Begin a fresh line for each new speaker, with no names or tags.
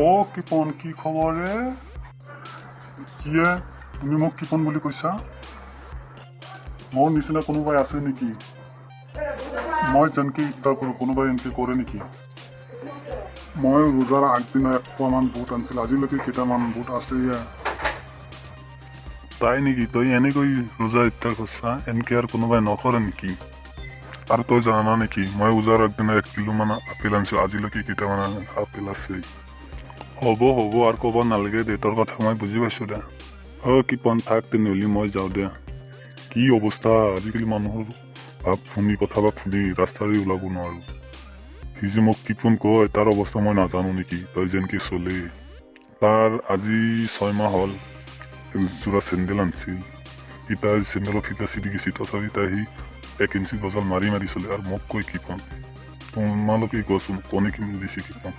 ও কিপন কি খবৰ ৰে কিয়ে তুমি মোক কিপন বুলি কৈছা মোৰ নিচিনা কোনোবাই আছে নেকি মই যেনকে ইচ্ছা কৰো কোনোবাই এনেকে কৰে নেকি মই ৰোজাৰ আগদিনা 100মান বুট আনিছিল আজিলৈকে কেইটামান বুট আছে তাই নেকি তই এনেকৈ ৰোজা ইচ্ছা কৰছা এনেকে আৰু কোনোবাই নকৰে নেকি আৰু তই জানা নেকি মই ৰোজাৰ আগদিনা 1 কিলো মান আপেল আনিছো আজিলৈকে কেইটামান আপেল আছে হ'ব আৰু ক'ব নালাগে দেউতাৰ কথা মই বুজি পাইছোঁ দে কিপন থাক তেনেহ'লে মই যাওঁ দে কি অৱস্থা আজিকালি মানুহৰ ভাৱ শুনি কথাবাক শুনি ৰাস্তাৰে ওলাব নোৱাৰোঁ সি যে মোক কিপন কয় তাৰ অৱস্থা মই নাজানো নেকি তই যেনকে চলে তাৰ আজি 6 মাহ হ'ল যোৰা চেণ্ডেল আনিছিল ইতা চেণ্ডেলৰ ফিটা চিটি গৈছে তথাপি তাই সি 1 ইঞ্চি গজাল মাৰি চলে আৰু মোক কৈ কিপন তোমালোকে কোৱাচোন কোনে কিনি দিছে কিপন